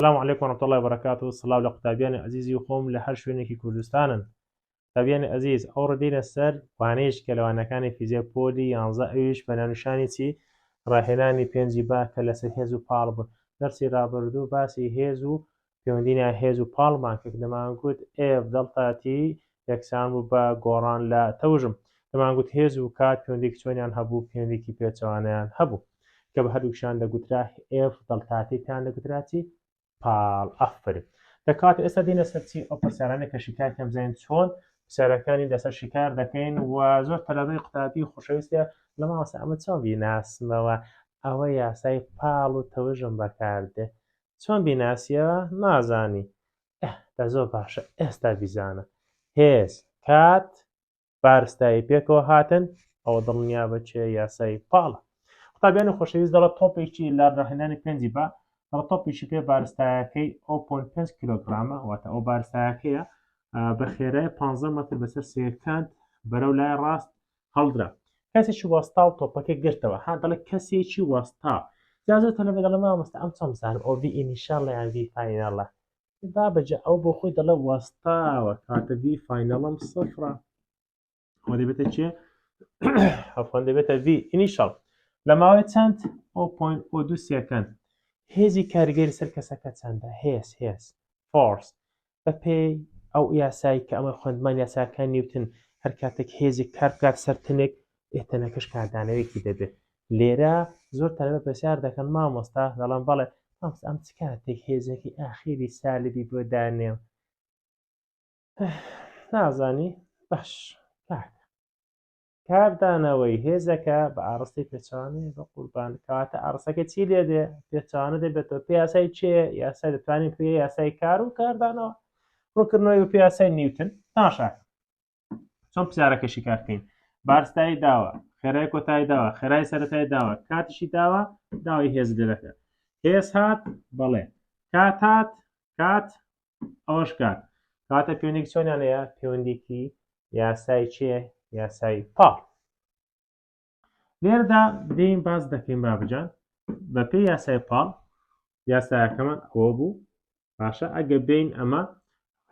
السلام عليكم ورحمة الله وبركاته. السلام لە قوتابیانی عزیزی و خۆم لە هەر شوێنێکی کوردستانن. قوتابیانی عزیز ئەوڕۆ دێنە سەر وانەیەک کە لەوانەکانی فیزیک پۆلی 11 ئەویش بە ناونیشانی چی ڕاهێنانی پێنجی با کە لەسەر هێز و پاڵ بوون. دەرسی ڕابردوو باسی هێز و پەیوەندیە هێز و پاڵمان کرد. دەمانگوت F دڵتا تی یەکسان بوو بە گۆڕان لە تەوژم. دەمانگوت هێز و کات پەیوەندێکی چۆنیان هەبوو، پەیوەندێکی پێچەوانەیان هەبوو کە بە هەردووکشان دەگوترا F دڵتا تیتان دەگوترا چی پاڵ. ئەفرین. دەکات ئێستا دێنە سەر چی ئەو پرسیارانە کە شیکار کەم بزانین چۆن پرسیارەکانی لەسەر شیکار دەکەین و زۆر تەلەبەی قوتابی خۆشەویستە لە ماوەستا ئەمە چۆن بیناسمەوە ئەوە یاسای پاڵ و تەوژم بەکاردێ چۆن بیناسیەوە نازانی. دە زۆر باشە ئێستا بیزانە هێز کات بارستایی پێکەوە هاتن ئەوە دڵنیا بە چێ یاسای پاڵە. قوتابیانی خۆشەویست دەڵێت تۆپێکی لە ڕاهێنانی پێنجی با تۆپێکی پێ بارستایەکەی 0.5 کیلۆگرامە واتە ئەو بارستایەکەیە بە خێرای 15 مەتر بەسەر سێکاند بەرەو لای ڕاست هەڵدرا. کەسێکی وەستا و تۆپەکەی گرتەوە ها دەڵێت کەسێکی وەستا زیاتر تەلەبێ دەڵێ مامۆستا ئەم چۆن بزانم ئەو ڤی ئینیشیاڵە یان ڤی فاینەڵە. بابەجە ئەو بۆ خۆی دەڵێ وەستاوە کاتە ڤی فاینەڵم سفرە ئەوە دەبێتە چێ ئەوەن دەبێتە ڤی ئینیشیاڵ لە ماوەی چەند 0.02 سێکەند. هێزی کاریگەری سەر کەسەکە چەندە؟ هێز فۆرس بە پێی ئەو یاسایی کە ئەمە خوێندمان یاساکان نیوتن هەر کاتێک هێزی کار بکات سەر تنێک ئێتەنەکەش کاردانەوەیەکی دەبێت. لێرە زۆر تەلەبە پرسیار دەکەن مامۆستا دەڵێن بەڵێ مامۆستا ئەم چ کاتێک هێزێکی ئاخیری سالبی بۆ دانێم نازانی باش کاردانەوەی هێزەکە بە ئاڕستی پێچوانێ بە قوربان کەواتە ئاڕستەکە چی لێدێ پێچوانە دەبێتەوە پێ یاسای چێ یاسای دەتوانین پێ یاسای کار و کاردانەوە ڕووکردنەوەی بە پێ یاسای نیوتن تاشاک. چۆن پرسیارەکەشی کارکەین بارستایی داوە خێرای کۆتایی داوە خێرای سەرەتایی داوە کاتیشی داوە داوای هێز لێدەکە هێز هات بەڵێ کات هات کات ئەوەش کات کاتە پەیوەندێکی چۆنیان هەیە پەیوەندێکی یاسای چێ یاسای پاڵ. لێرەدا دێین باز دەکەین بابجان بە پێی یاسای پاڵ یاسایەکەمان ئەوە بوو باشە ئەگە بین ئەمە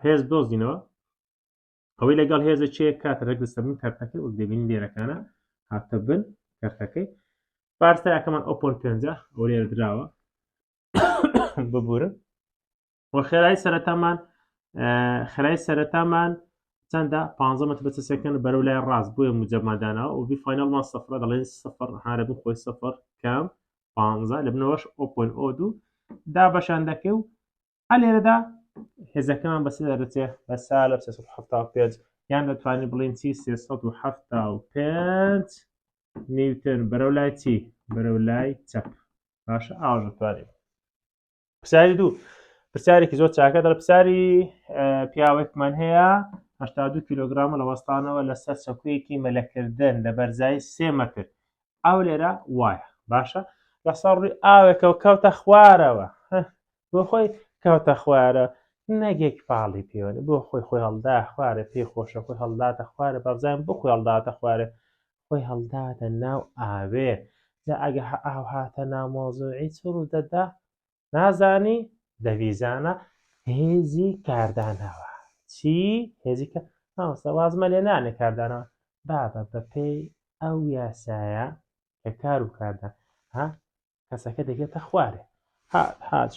هێز دۆزینەوە ئەوەی لەگەڵ هێزە چێ کاتە ڕێگەستە بن کارتەکەی و دەبین لێرەکانە هاتە بن کارتەکەی بارستایەکەمان 0.5 ئەو لێرە دراوە ببورن و خێرای سەرەتامان چەندە 15 مەتر بەسەر سێکەند بەرەو لای ڕاست بۆیە موجەبمادانەوە و ڤی فاینەڵمان سەفرە دەڵێن سەفر هارە بن خۆی سەفر کەم 15 لە بنەوەش 0.02 دا بەشان دەکەی و لێرەدا هێزەکەمان بەسێ دەرەچێ بە سالب 375 یان دەتوانین بڵین چی 375 نیوتن بەرەو لای چی بەرەو لای چەپ. باشە ئاژ دەتوانین. پرسیاری دوو پرسیارێکی زۆر چاکە دەڵێ پرسیاری پیاوێکمان هەیە 82 کیلۆگرامە لە وەستانەوە لەسەر چەکوویەکی مەلەکردن لە بەرزایی 3 مەتر ئەو لێرە وایە باشە لەسەر ڕووی ئاوێکەوە کەوتە خوارەوە بۆ خۆی کەوتە خوارە نەگێک پاڵی پێوەنی بۆ خۆی هەڵدا خوارە پێی خۆشە خۆی هەڵداتە خوارە بەبزانین بۆ خۆی هەڵداتە خوارە خۆی هەڵداتە ناو ئاوێ جا ئەگە ئاو هاتە ناو مۆزوعی چ ڕوو دەدا نازانی دەویزانە هێزی کاردانەوە چی هێزی کە مامۆستا وازمە لێ نانێ کاردانەوە بابە بە پێی ئەو یاسایە کە کار و کاردان ها کەسەکە دەگێتە خوارێ هات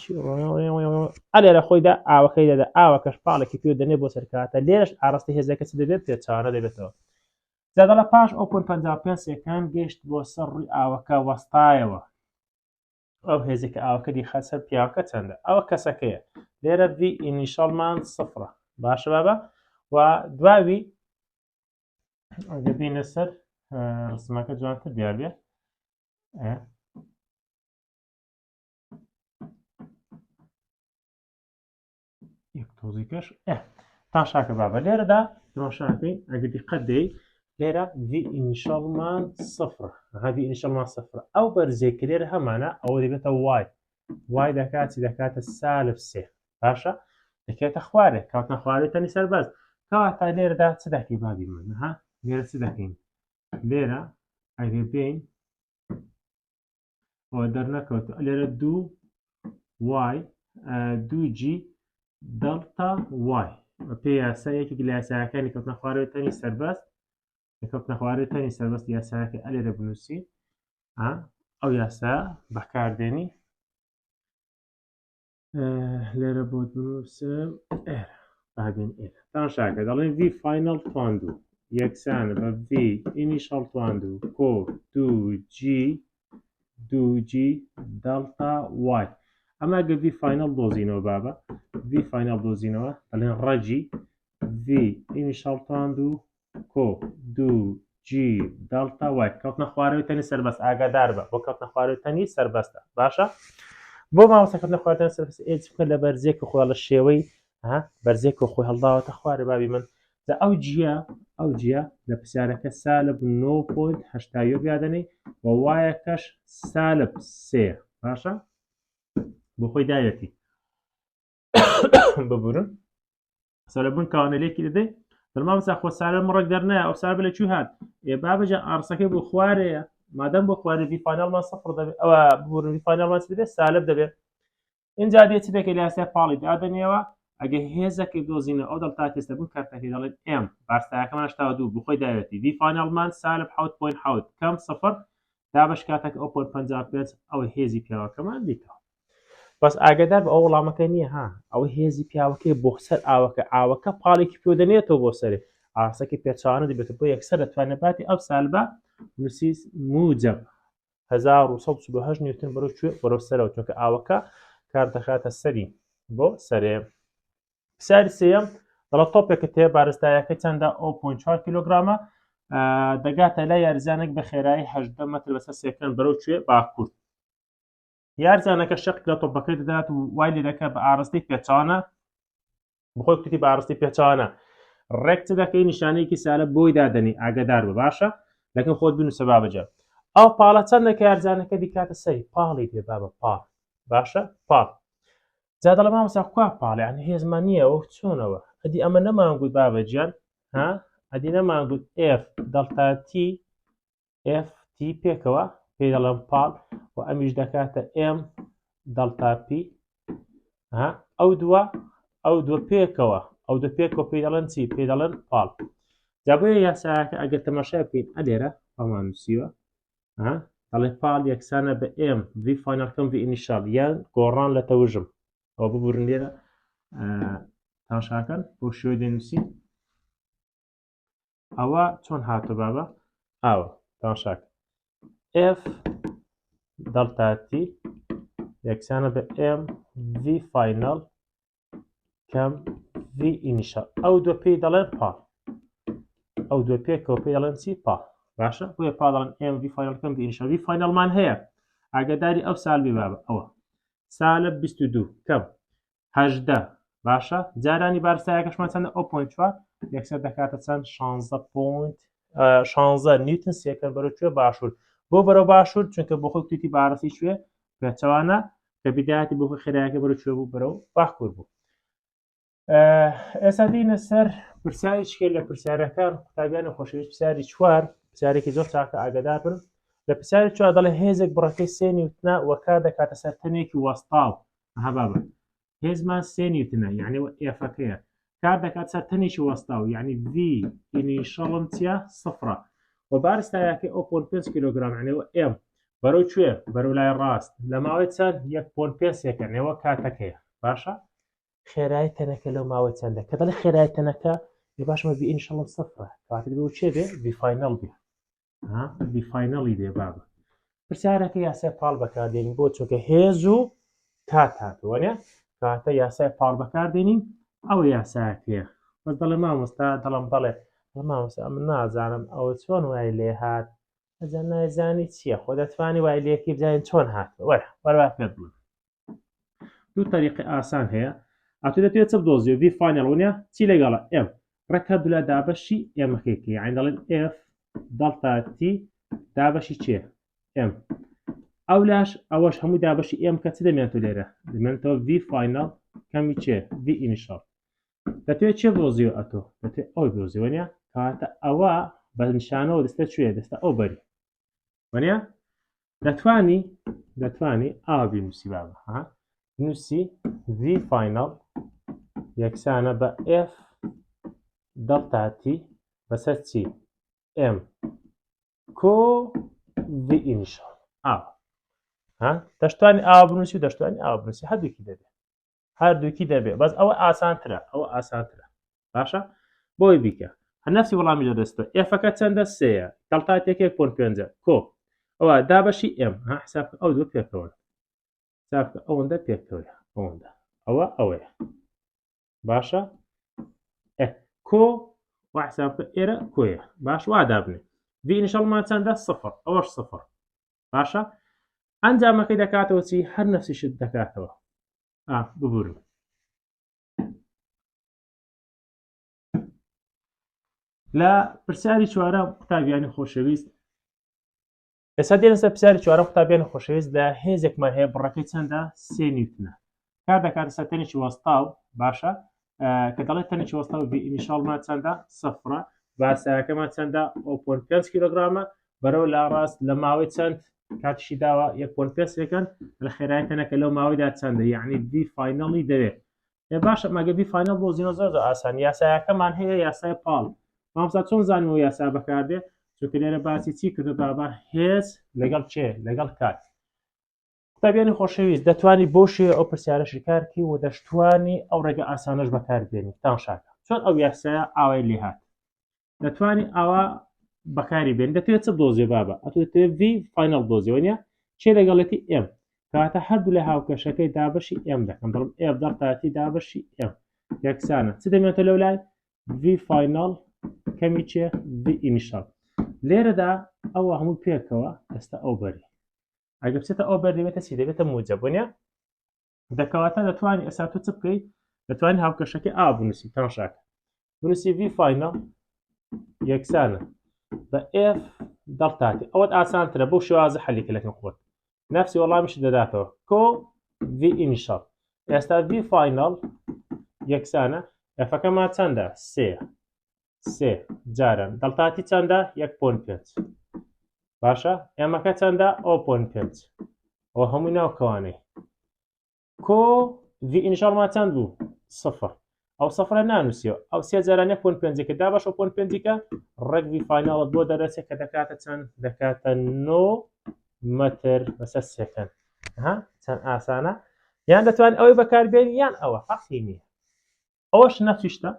لێرە خۆیدا ئاوەکەی دەدا ئاوەکەش پاڵێکی پێ دەنێ بۆ سەرکاتە لێرەش ئاڕاستی هێزەکە چ دەبێت پێچوانە دەبێتەوە زیادە لە پاش 0.55 سێکەند گەشت بۆ سەر ڕووی ئاوەکە وەستایەوە ئەو هێزێکە ئاوەکە دیخات سەر پیاوەکە چەندە ئەوە کەسەکەیە لێرە ڤی ئینیشیاڵمان سفرە باشە بابە و دواوی دەبینە سەر ڕسمەکە جوانتر دیار بێ یەک تۆزیکەش تاشاکە بابە لێرەدا تەماشاکەین ئەگە دیقەت دەی لێرە ڤی ئینیشیاڵمان سفرە ڤی ئینیشیاڵمان سفرە ئەو بەرزێکە لێرە هەمانە ئەوە دەبێتە وای دەکات چی دەکاتە سالب 3 باشە دەکێتە خوارێ کەوتنە خوارێتەنی سەربەز کەواتە لێرەدا چ دەکەی بابی من ها لێرە چ دەکەین لێرە ئەگە بین ئەوە دەرنەکەوت لێرە 2 وای 2G دلتا Y پێ یاسایەکی لە یاساکانی کەوتنە خوارەوەتەنی سەربەست کەوتنە خوارەوەتەنی سەربەست یاساکە ئەلێرە بنووسی ئەو یاسا بەکاردێنی لێرە بۆ بنووسم بابێن ئێرە تاشاکە دەڵێن V final تواندوو یەکسانە بە V initial تواندوو کۆ 2G دلتا Y ئەمە گە V final دۆزینەوە بابە V final دۆزینەوە دەڵێن ڕەجی V initial تواندوو کۆ 2G دلتا Y کەوتنە خوارەوەتەنی سەربەست ئاگادار بە بۆ کەوتنە خوارەوەتەنی سەربەستە باشە بۆ مامۆستا کەوتنە خوارەوەتەنی سەربەست ئێچ بکە لە بەرزێک خۆ لە شێوەی بەرزێک و خۆی هەڵداوەتە خوارە بابی من ئەو جیە لە پرسیارەکە سالب 9.8 یادەنەی و وایەکەش سالب 3 باشە بۆ خۆی داوێتی ببورن سەلبوون کاوانەلێکی دەدەی دەمامسا خۆ سالب مڕێک دەرنایە ئەو سالب لە چوو هات بابەجە ئارسەکەی بۆ خوارەیە مادەم بۆ خوارە V فاینالمان سەفر دەبێت ئەوە ببورن V فاینالمان دەبێت سالب دەبێت اینجا دێت چ دەکەی لە یاسای پاڵی دادەنێەوە ئەگە هێزەکەی دۆزینە ئەو دڵتا تێستە بوون کارتەکەی دەڵێن M بارستایەکەمان 82 بۆ خۆی داوێتی V فاینالمان سالب 7.7 کەم سەفر دابش کاتێک 0.55 ئەوە هێزی پیاوەکەمان دیتەوە بەس ئاگادار بە ئەو وەڵامەکە نییە ئەوە هێزی پیاوەکەی بۆ سەر ئاوەکە پاڵێکی پێ دەنێتەوە بۆ سەرێ ئاسەکی پێچوانە دەبێت بۆ یەکسەر دەتوانێت باتی ئەو سالبە نووسیس موجب 1148 نیوتن بەرەو سەرەوە چونکە ئاوەکە کار دەخاتە سەری بۆ سەرێ پرسیاری سێیەم دەڵێت تۆپێکت هەیە بارستایەکە چەندە 0.4 کیلۆگرامە دەگاتە لای یارزانێک بە خێرایی 18 مەتر بەسەر سێکەن بەرەو کوێ باکوور یارزانەکە شەق لە تۆپەکەی دەدات و وای لێ دەکات بە ئاراستی پێچوانە بخۆی کوتی بە ئاراستی پێچوانە ڕێک چ دەکەی نیشانەیەکی سالب بۆی دادەنی ئاگادار بە باشە لەکن خۆت بنووسە بابەجە ئەو پاڵە چەندێکە یارزانەکە دیکاتە سەری پاڵی بێ بابە پاڵ باشە پاڵ جا دەڵێ مامۆستا کوا پاڵێ یعنی هێزمان نییە ئەو چۆنەوە ئەدی ئەمە نەمانگوت بابەجیان ئەدی نەمانگوت F دەڵتا T F T پێکەوە پێی دەڵێن پاڵ و ئەمیش دەکاتە M دەڵتا P ئەو دووە پێکەوە ئەو دو پێکەوە پێی دەڵێن چی پێی دەڵێن پاڵ جا بۆیە یاساکە ئەگەر تەماشای بکەین ئەلێرە ئەومان نووسیوە دەڵێ پاڵ یەکسانە بە M V final کەم V initial یان گۆڕان لە تەوژم ئەو ببورن لێرە تاشاکەن بۆ شوێ دێنووسین ئەوە چۆن هاتو بابە ئاوە تاشاکە F دەڵتا T یەکسانە بە M V final کەم V initial ئەو دوو پێی دەڵێن پاڵ ئەو دوو پێکەوە پێی دەڵێن چی پاڵ باشە بۆیە پاڵ دەڵێن M V final کەم V initial V finalمان هەیە ئاگاداری ئەو سالبی بابە ئەوە سالب 22 کەم 18 باشە جارانی بارستایەکەشمان چەندە 0.4 یەکسەر دەکاتە چەند 16 نیوتن سێکەن بەرەو کوێ باشوور بۆ بەرەو باشوور چونکە بۆ خۆی توتی بارەسی کوێ پێچەوانە کە بیدایەتی بۆ خۆی خێرایەکە بەرەو کوێ بوو بەرەو باکوور بوو ئێستا دێنە سەر پرسیاری شکێل لە پرسیارەکان قوتابیانی خۆشەویست پرسیاری 4 پرسیارێکی زۆر چاکە ئاگادار بن لە پرسیاری 4 دەڵێ هێزێک بڕەکەی 3 نیوتنە و کار دەکاتە سەر تەنێکی وەستاو بابە هێزمان 3 نیوتنە یعنی ئێفەکەیە کار دەکات سەر تەنێکی وەستاو یعنی V initialم چیە سفرە و بارستایەکەی 0.5 کیلۆگرام یعنی M بەرەو کوێ بەرەو لای ڕاست لە ماوەی چەند 1.5 سێکەنەوە کاتەکەیە باشە خێرایی تەنەکە لەو ماوەی چەندە کە دەڵێ خێرایی تەنەکە باشمە V initialم سفرە کاتێک بۆ چێ بێ V final بێ V finally بێ بابە پرسیارەکە یاسای پاڵ بەکاردێنین بۆ چونکە هێز و کات هاتووەنێ کاتە یاسای پاڵ بەکاردێنین ئەو یاساکەیە بەس دەڵێ مامۆستا دەڵم بەڵێ مامۆستا من نازانم ئەوە چۆن وای لێ هات ئەجا نازانی چییە خۆ دەتوانی وای لێکی بزانین چۆن هاتوە وەرە پێت بڵێم دوو تەریقی ئاسان هەیە ئەتو دەتوێت چ بدۆزیەوە V final ونیە چی لەگەڵە M ڕێکە دوولە دابەشی ئێمەکەیکە یعنی دەڵێن F دەڵتا T دابەشی چێ M ئەو لاش ئەوەش هەموو دابەشی M کە چ دەمێنێتەوە لێرە دەمێنێتەوە V final کەمی چێ V initial دەتوێت چێ بۆزیەوە ئەتۆ دەتوێت ئەوی بۆزیەوە نیە کاتە ئەوە بە نیشانەوە دەستە کوێ دەستە ئەو بەری وانە دەتوانی ئاوا بینووسی بابە بنووسی v final یەکسانە بە f دەڵتا t بەسەر چی m کۆ v initial دەشتوانی ئاوا بنووسی و دەشتوانی ئاوا بنووسی هەردووکی دەبێت بەس ئەوە ئاسانترە باشە بۆی بیکە هەرنەفسی وەڵامیژە دەستە ئێفەکە چەندە سەیە دەڵتاتێک 1.5 کۆ ئەوە دابەشی ئێم حسابکە ئەو دوو پێکەوە حسابکە ئەوەندە پێکەوە ئەوەندە ئەوەیە باشە کۆ حسابکە ئێرە کۆیە باش وا دابنێ ڤینیشەڵمان چەندە سفر ئەوەش سفر باشە ئەنجامەکەی دەکاتەوە چی هەر نەفسیشت دەکاتەوە ببورن لە پرسیاری چوارەم قوتابیانی خۆشەویست ئێستا دێنە سەر پرسیاری چوارەم قوتابیانی خۆشەویست لە هێزێکمان هەیە بڕەکەی چەندە 3 نیوتنە کار دەکاتە سەر تەنێکی وەستاو باشە کە دەڵێت تەنێکی وەستاو ئینیشاڵمان چەندە سەفرە باسایەکەمان چەندە 0.5 کیلۆگرامە بەرەو لا ڕاست لە ماوەی چەند کاتیشی داوە 1.5 سێکەند لە خێرایەتەنەکە لەو ماوەیدا چەندە یعنی v فاینەڵی دەوێت باشە مەگە v فاینەڵ بۆ زیینە زۆر ئاسان یاسایەکەمان هەیە یاسای پاڵ مامۆستا چۆن زانیوە یاسا بەکاردێ چونکە لێرە باسی چی کردو بابا هێز لەگەڵ چێ لەگەڵ کات قوتابیانی خۆشەویست دەتوانی بۆ شێوە ئەو پرسیارە شکارکی و دەشتوانی ئەو ڕێگە ئاسانەش بەکاربێنی تان شاکە چۆن ئەو یاسایە ئاوای لێ هات دەتوانی ئاوا بەکاری بێن دەتوێت چ دۆزیێ بابە ئەتوێت v فاینەڵ دۆزیەوە نیە چێ لەگەڵەتی m کاتە هەردوو لە هاوکەشەکەی دابەشی m دەکەم دەڵم f دەڵتاتی دابەشی m یەکسانە چ دەمێتە لەو لای v فاینەڵ کەمی چێ v ئینیشەڵ لێرەدا ئەوە هەموو پێکەوە دەستە ئەو بەری ئەگە بچێتە ئەو بەر دەبێتە چی دەبێتە موجب وانە دەکەواتە دەتوانانی ئێستا تۆ چ بکەیت دەتوانانی هاوکەشەکەی ئا بنووسی تان شاکە بنووسی v فاینەڵ یەکسانە بە f دەڵتاتی ئەوەت ئاسانترە بۆ شێوازە حەلیکەلەکەم خۆت نفسی وەڵامیش دەداتەوە کۆ v ئینیشەڵ ئێستا v فاینەڵ یەکسانە ئەفەکەمان چەندە سێ جاران دەڵتاتی چەندە 1.5 باشە ئێمەکە چەندە 0.5 ئەوە هەمووی ناوکەوانەی کۆ v ئینیشەڵمان چەند بوو سفر ئەو سەفرە نانووسیەوە ئەو سێ جاران 1.5 کە دابەش 0.5 کە ڕێک v فاینەڵت بۆ دەرەچێت کە دەکاتە چەند دەکاتە 9 مەتر بەسەر سێکەند چەند ئاسانە یان دەتوانین ئەوەی بەکاربێنی یان ئەوە فەرقی نییە ئەوەش نەفسیشتە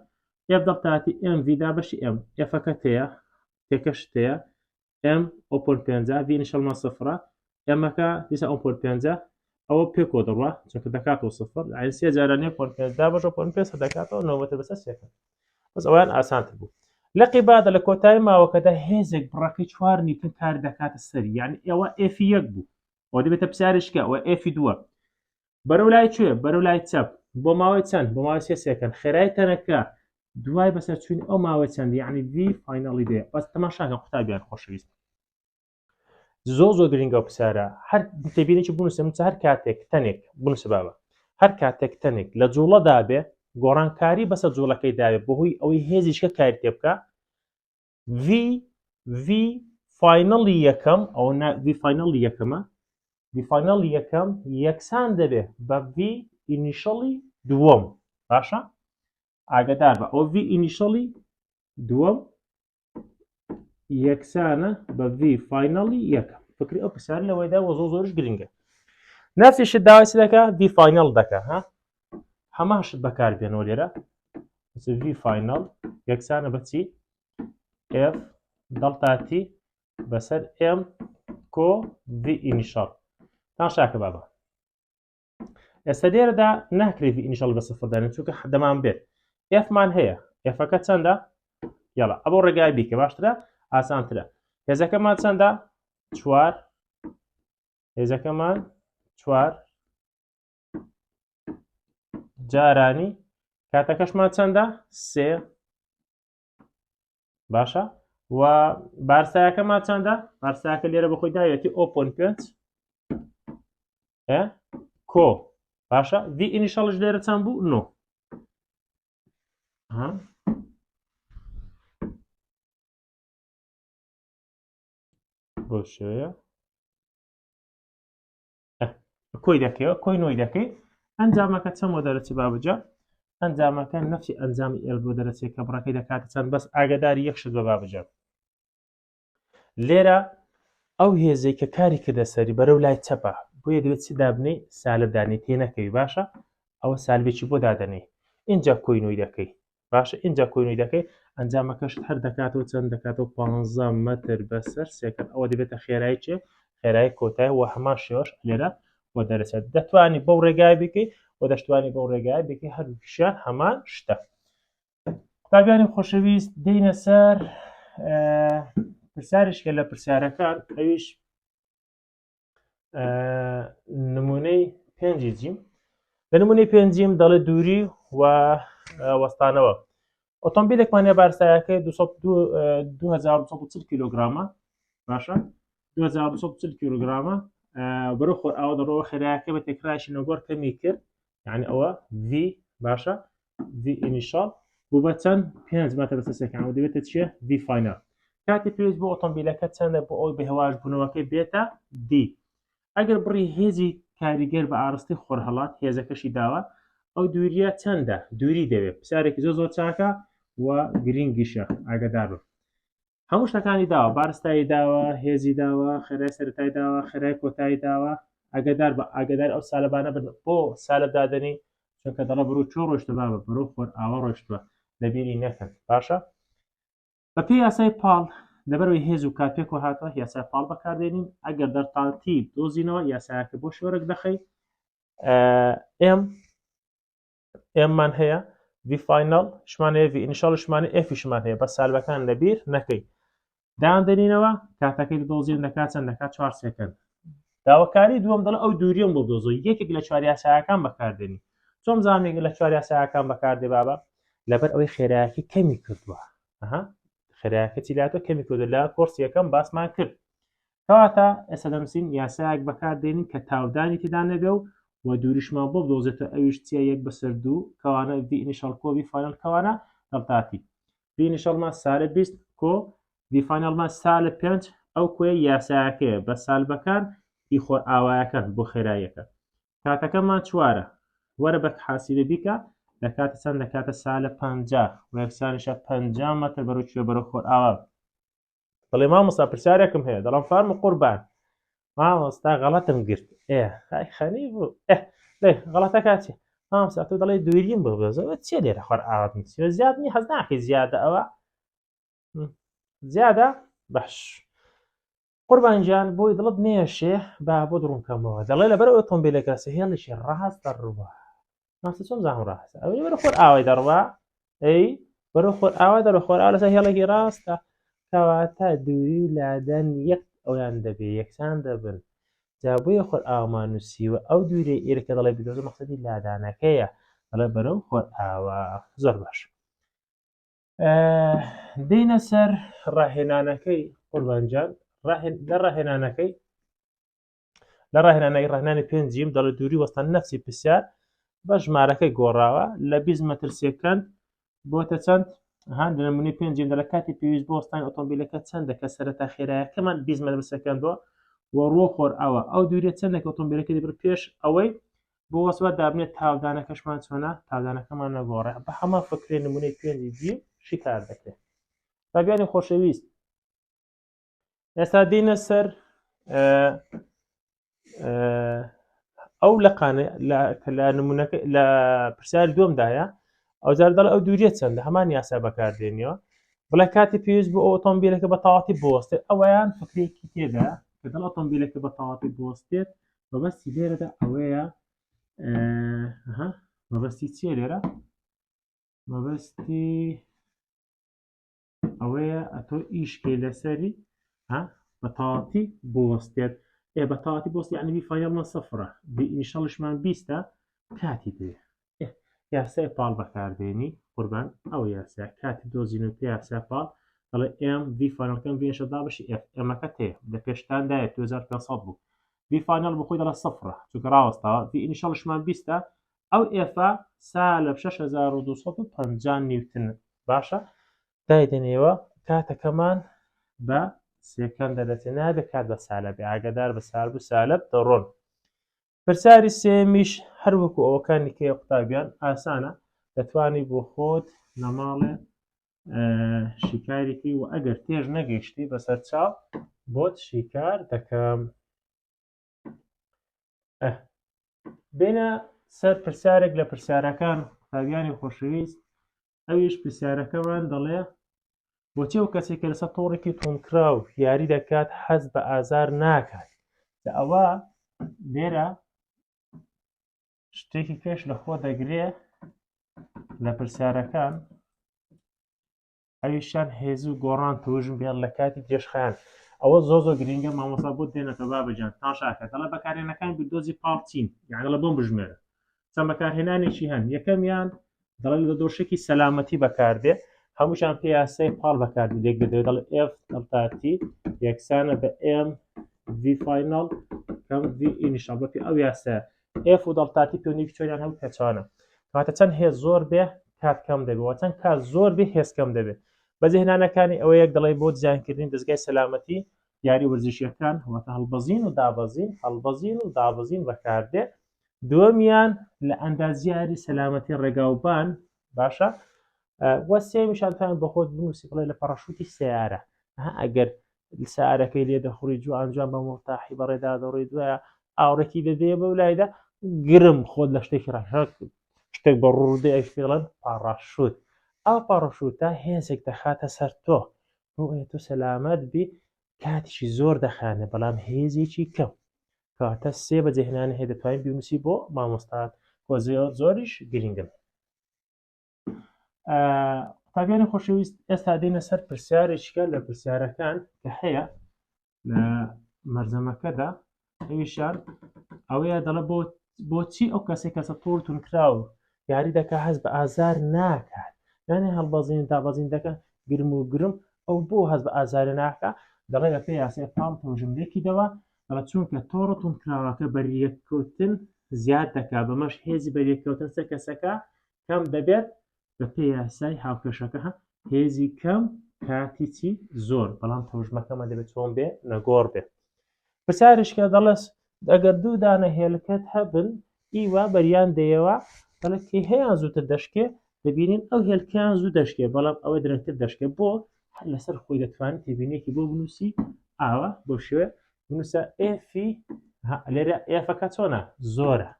f دەڵتاتی m v دابەشی m fەکە تەیە تێکەش تەیە m 0.5 v ئینیشەڵمان سفرە ئێمەکە دیسە 0.5 ئەوە پێکۆ دەڕوا چونکە دەکاتەوە سفر ئاین سێ جاران 1.5 دابەش 0.5 دەکاتەوە 9 مەتر بەسەر سێکەند بەس ئەویان ئاسانتر بوو لە قیبادە لە کۆتایی ماوەکەدا هێزێک بڕەکەی 4 نیوتن کار دەکاتە سەری یعنی ئێوە f یەک بوو ئەوە دەبێتە پرسیارشکە ئەوە f دووە بەرەو لای کوێ بەرەو لای چەپ بۆ ماوەی چەند بۆ ماوەی سێ سێکەند خێرایەتەنەکە دوای بەسەر چوونی ئەو ماوەی چەند یعنی v فاینەڵی دەیە بەس تەماشاکە قوتابیان خۆشەویست زۆر گرنگە و پرسیارە هەر تێبینێکی بنووسم هەر کاتێک تەنێک بنووسە بابە هەر کاتێک تەنێک لە جوڵەدا بێ گۆڕانکاری بەسەر جوڵەکەی داوێت بەهۆی ئەوەی هێزیشکە کاری تێ بکە v فاینەڵی یەکەم ئەو v فاینەڵی یەکەمە v فاینەڵی یەکەم یەکسان دەبێت بە v ئینیشەڵی دووەم باشە ئاگدار بە ئەو v ئینیشەڵی دووەم یەکسانە بە v فاینەڵی یەکەم فکری ئەو پرسیارە لەوەیدا وە زۆرش گرنگە نفسیشت داوای چ دەکا v فاینەڵ دەکا هەماشت بەکاربێنەوە لێرە v فاینەڵ یەکسانە بە چی f دەڵتاتی بەسەر m کۆ v ئینیشەڵ تان شاکە بابە ئێستا لێرەدا ناکرێت v ئینیشەڵ بە سفر دانێت چونکە دەمان بێت f مان هەیە fەکە چەندە یاڵا ئەبۆ ڕێگای بیکە باشترە ئاسانترە هێزەکەمان چەندە 4 هێزەکەمان 4 جارانی کاتەکەشمان چەندە 3 باشە و بارسایەکەمان چەندە بارسایەکە لێرە بەخۆی داوێتی 0.5 کۆ باشە v ئینیشەڵش لێرە چەند بوو 9 بۆ شوەیە کۆی دەکەیەوە کۆی نۆی دەکەی ئەنجامەکە چەند بۆ دەرەچێ بابجە ئەنجامەکە نەفسی ئەنجامی ئێل بۆ دەرەچێت کە بڕەکەی دەکاتە چەند بەس ئاگداری یەکشت بە بابجە لێرە ئەو هێزەی کە کاری کردە سەری بەرەو لای چەپە بۆیە دەوێت چی دابنێ سالبدانی تێ نەکەوی باشە ئەوە سالبێکی بۆ دادەنێ اینجا کۆینۆی دەکەی باشە اینجا کۆینۆی دەکەی ئەنجامەکەشت هەر دەکاتەوە چەند دەکاتەوە 15 مەتر بەسەر سێکەند ئەوە دەبێتە خێرایی چێ خێرایی کۆتای و هەمان شێوەش لێرە بۆ دەرەچێت دەتوانی بەو ڕێگای بکەی و دەشتوانی بەو ڕێگای بکەی هەردووکیشیان هەمان شتە قوتابیانی خۆشەویست دێینە سەر پرسیارێکە لە پرسیارەکان ئەویش نمونەی پێنجی جیم لە نمونەی پێنجیم دەڵێ دووری و وەستانەوە ئۆتۆمبیلێکمانە بارستایەکەی 2240 کیلۆگرامە باشە 2240 کیلۆگرامە بەرەو خۆر ئاوا دەڕەوە خێرایەکە بە تێکرایشی نەگۆڕ کەمی کرد یعنی ئەوە V باشە V ئینیشال بوو بە چەند 5 مەتر بەسەر سێکەند ئەوە دەبێتە چییە V فاینال کاتی پێویست بۆ ئۆتۆمبیلەکە چەندە بۆ ئەوی بەهێواش بوونەوەکەی بێتە D ئەگەر بڕی هێزی کاریگەر بە ئارستی خۆرهەڵات هێزەکەشی داوە ئەو دووریە چەندە دووری دەوێت پرسیارێکی زۆر چاکە و گرنگیشە ئاگادار بن هەموو شتەکانی داوە بارستایی داوە هێزی داوە خێرای سەرەتایی داوە خێرای کۆتایی داوە ئاگادار بە ئاگادار ئەو سالبانە بن بۆ سالب دادنی چونکە دەڵە بەرەو چۆ ڕۆیشتە بابە بەرەو خۆر ئاوا ڕۆیشتووە لەبیری نەکەن باشە بەپێی یاسای پاڵ لەبەرەوەی هێز و کات پێکەوە هاتووە یاسای پاڵ بەکاردێنین ئەگەر دەرتانتیب دۆزینەوە یاسایەکە بۆ شۆرەك دەخەی ئێممان هەیە V فاینال شمانەیە V ئینیشال شمانە F شمان هەیە بە سالبەکان لەبیر نەکەی دایاندێنینەوە کاتەکەی دۆزین دەکات چەند دەکات 4 سێکەند داواکاری دووەم دەڵێ ئەو دووریەم بۆ دۆزۆ یەکێک لە 4 یاسایەکان بەکاردێنی چۆن زانێک لە 4 یاسایەکان بەکاردێ بابە لەبەر ئەوەی خێرایەکی کەمی کردووە خێرایەکە چیلاتۆ کەمی کردو لە کۆرس یەکەم باسمان کرد کەواتە ئێستا دەمسین یاسایەک بەکاردێنین کە تاودانی تێدا نەبێ و دووریشمان بۆ بدۆزێتە ئەویش چیە یەک بەسەر دوو کەوانە V ئینیشال کۆ V فاینال کەوانە دڵتاتی V ئینیشالمان سالب 20 کۆ V فاینالمان سالب 5 ئەو کۆیە یاسایەکەیە بە سالبەکان ئی خۆر ئاوایەکان بۆ خێراییەکە کاتەکەمان چوارە وەرە بە حاسیبە بیکە دەکاتە چەند دەکاتە سالب 50 و یەکسانیشە 50 مەتر بەرەو کوێ بەرەو خۆر ئاوا بەڵێ مامۆستا پرسیارێکم هەیە دەڵام فارمە قوربان مامۆستا غەڵەتم گرت ئای خەنی بوو لێ غەڵەتە کاچێ مامۆستا تۆ دەڵێ دووریم بۆ بێزەوە چێ لێرە خۆر ئاوات نووسیوە زیاد نی حەز ناکەی زیادە ئەوە زیادە باش قوربانجان بۆی دڵت نێشێ با بۆ دڕونکەمەوە دەڵێ لەبەر ئۆتۆمبیلەکە هێڵیشی ڕاست دەڕوە مامۆستا چۆن زانم ڕاستە ئەوەی بەرە خۆر ئاوای دەڕوا ئەی بەرە خۆر ئاوا دەڕۆ خۆر ئاوا لەسەر هێڵێکی ڕاستە کەواتە دووری و لادەن یەک ئەویان دەبێ یەکسان دەبن جا بۆیە خۆر ئاوامان نووسیوە ئەو دوورێ ئێرەکە دەڵێ بدۆزە مەقسەدی لادانەکەیە دەڵێ بەرەو خۆر ئاوا زۆر باش دێینە سەر ڕاهێنانەکەی قوربانجان لە ڕاهێنانەی ڕاهێنانی پێنجیم دەڵێ دووری وەستان نەفسی پرسیار بە ژمارەکەی گۆڕاوە لە 20 مەتر سێکەند بۆتە چەند لە نمونەی پێنجیم دەڵێ کاتی پێویست بۆ وەستانی ئۆتۆمبیلەکە چەندە کە سەرەتا خێراییەکەمان 20 مەتر سێکەندەوە و ڕۆ خۆر ئاوا ئەو دوورێ چەندێک ئۆتۆمبیلەکە دەبر پێش ئەوەی بۆ وەسوە دابنێت تاودانەکەشمان چۆنە تاودانەکەمان نەگۆڕێ بە هەمان فکرێ نمونەی پێنجی جیم شی کار دەکرێت بابیانی خۆشەویست ئێستا دێینە سەر ئەو لەقانە لە نمونەکە لە پرسیاری دووەمدایە ئەو جار دەڵێ ئەو دووریە چەندە هەمان یاسا بەکاردێنیەوە بڵێ کاتی پێویست بۆ ئۆتۆمبیلەکە بە تەواوەتی بوەستێت ئەوەیان فکرێکی تێدا کە دڵ ئۆتۆمبیلەکە بە تەواوەتی بوەستێت مەبەستی لێرەدا ئەوەیە مەبەستی چییە لێرە مەبەستی ئەوەیە ئەتۆ ئیشکەی لەسەری بە تەواوەتی بوەستێت بە تەواوەتی بوەستی یعنی V فاینالمان سەفرە V ئینیشاڵشمان 20 کاتی دێ یاسای پاڵ بەکاردێنی قوربان ئەو یاسا کاتی دۆزین و پێ یاسای پاڵ دەڵێ M V فاینالەکەم V ئینیشال دابەشی F ئەمەکە تێ لە پێشتاندایە 2500 بوو V فاینال بخۆی دەڵێ سەفرە چونکە ڕاوەستاوە V ئینیشاڵشمان 20 ئەو F سالب 6250 نیوتن باشە دایدنەوە کاتەکەمان بە سێکەند دەدەچێت نابێت کات بە سالبێ ئاگادار بە سالب و سالب دەڕۆن پرسیاری سێمیش هەروەکو ئەوەکانی کە قوتابیان ئاسانە دەتوانی بۆ خۆت نەماڵێ شیکارێکی و ئەگەر تێژ نەگەیشتی بەسەر چاو بۆت شیکار دەکەم. بێنە سەر پرسیارێک لە پرسیارەکان قوتابیانی خۆشەویست. ئەویش پرسیارەکەمان دەڵێ بۆچی ئەو کەسێک کە لەسەر تۆڕێکی تونکراو یاری دەکات حەز بە ئازار ناکات. ئەوە لێرە شتێکی پێش لە خۆ دەگرێ لە پرسیارەکان، ئەویشان هێز و گۆڕان توژم بێت لە کاتی درێژخایان. ئەوە زۆ گرنگە مامۆستا بۆ دێنەکە بابەجان تاشاکە دەڵێ بەکارهێنەکان بردۆزی پاڵچین یعنی لە بۆم بژمێرە چەند بەکارهێنانێکی هەن. یەکەمیان دەڵێ لە دۆشێکی سەلامەتی بەکاردێ هەمووشان پێ یاسای پاڵ بەکاردی لێک دەدەوێت دەڵێ F دڵتاتی یەکسانە بە M V فاینال کەم V ئینیشال بەپێ ئەو یاسایە F و دڵتاتی پێوەندێکی چۆنیان هەموو پێچوانە کاتە چەند هێز زۆر بێ کات کەم دەبێت چەند کات زۆر بێ هێز کەم دەبێت. بەجێهێنانەکانی ئەوە یەک دەڵێ بۆ دیزاینکردنی دەستگای سەلامەتی یاری وەرزشیەکان واتە هەڵبەزین و دابەزین هەڵبەزین و دابەزین بەکاردێ. دووەمیان لە ئەندازیاری سەلامەتی ڕێگاوبان باشە وە سێمیشان توانن بە خۆت بنووسی بڵێ لە پەڕەشوتی سیارە ئەگەر سیارەکەی لێ دەخوڕی جوانجوان بە مۆرتاحی بەڕێدا دەڕۆی دوایە ئاوڕێکی دەدەیە بەو لایدا گرم خۆت لە شتێکی ڕاشەک شتێک بە ڕوودی ئەوش پێڵەن پاڕاشوت. ئەو پاڕەشوتە هێزێک دەخاتە سەر تۆ بۆ تۆ سەلامەت بی کاتیشی زۆر دەخانێ بەڵام هێزێکی کەم کاتە سێ بەجێهێنانی هەیە دەتوانین بنووسی بۆ مامۆستات زۆریش گرنگن. قوتابیانی خۆشەویست ئێستا دێنە سەر پرسیارێکیکە لە پرسیارەکان کە هەیە لە مەرجەمەکەدا ئەویشان ئەوەیە دەڵێ بۆچی ئەو کەسێک کەسە تۆڕتون کراوە یاری دەکا هەز بە ئازار ناکات یانێ هەڵبەزین دابەزین دەکەن گرم و گرم ئەو بۆ هەز بە ئازارە ناکە دەڵێ بە پێی یاسای پاڵ تەوژملێکی دەوە دەڵێ چونکە تۆڕتون کراوەکە بەریەککەوتن زیاد دەکات بەمەش هێزی بەریەککەوتن سەر کەسەکە کەم دەبێت بە پێی یاسای هاوکێشەکە هێزی کەم کاتی چی زۆر بەڵام تەوژمەکەمە دەبێت چۆن بێ نەگۆڕ بێت. پرسیارشکە دەڵێس ئەگەر دوو دانە هێلکەت هەبن ئیوا بەریان دەیەوە بەڵێ کە هەیەیان زووتر دەشکێ دەبینین ئەو هێلکیان زوو دەشکێ بەڵام ئەوە درەنگتر دەشکێ بۆ هەر لەسەر خۆی دەتوانێت تێبینێکی بۆ بنووسی ئاوە بۆ شوێ بنووسە ئێفی لێرە ئێفەکە چۆنە زۆرە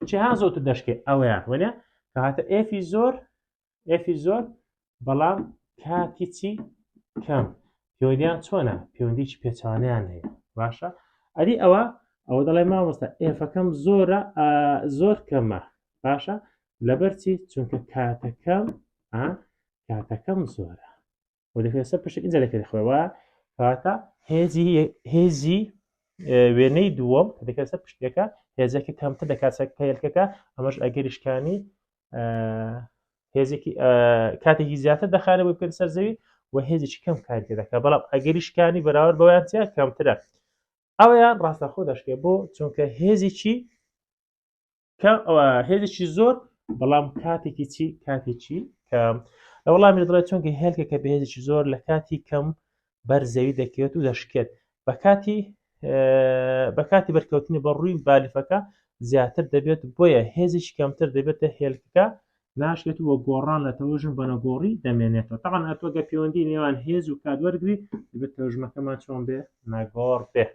چیان زۆرتر دەشکێ ئەوەیان وەنێ کە هاتە ئێفی زۆر بەڵام کاتی چی کەم پەیوەندیان چۆنە پەیوەندیی پێچوانیان هەیە باشە ئەدی ئەوە دەڵێ مامۆستا ئێفەکەم زۆرە زۆر کەمە باشە لەبەرچی چونکە کاتەکەم زۆرە و دەکرێت پشت ئینجا دەکرێت خۆەوە کاتە هێزی وێنەی دووەم دەکرێت سەر پشتەکە هێزێکی کەمتر دەکات هێلکەکە ئەمەش ئەگەریشکانی هێزێکی کاتێکی زیاتر دەخانە بۆ بکەن سەر زەوی و هێزێکی کەم کاری دەکات بەڵام ئەگەریشکانی بەراورد بەوەیان چیە کەمترە ئەوەیان ڕاستەخۆ دەشکێت بۆ چونکە هێزێکی زۆر بەڵام کاتێکی کەم لە وەڵامی دەڵێت چونکە هێلکەکە بە هێزێکی زۆر لە کاتی کەم بەرزەوی دەکەوێت و دەشکێت بە کاتی بەرکەوتنی بە ڕووی بالیفەکە زیاتر دەبێت بۆیە هێزێکی کەمتر دەبێتە هێلکەکە ناشێت وە گۆڕان لە تەوژم بە نەگۆڕی دەمێنێتەوە تەمان ئەتۆگە پەیوەندی نێوان هێز و کاتوەرگری دەبێت تەوژمەکەمان چۆن بێ نەگۆڕ بێ.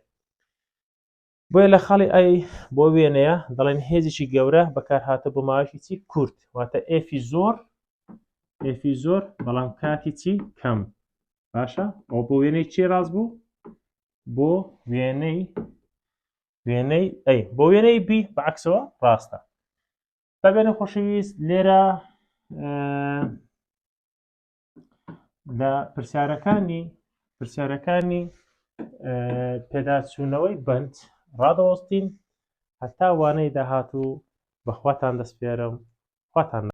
بۆیە لە خاڵی ئەی بۆ وێنەیە دەڵێن هێزێکی گەورە بەکارهاتە بۆ ماوەیەکی چی کورت واتە ئێفی زۆر بەڵام کاتی چی کەم باشە ئەو بۆ وێنەی چی ڕاست بوو بۆ وێنەی بی بەعکسەوە ڕاستە. بەبێنە خۆشەویست لێرە لە پرسیارەکانی پێداچوونەوەی بند ڕادەوەستین هەتا وانەی داهاتوو بەخواتان دەسپێرم خواتان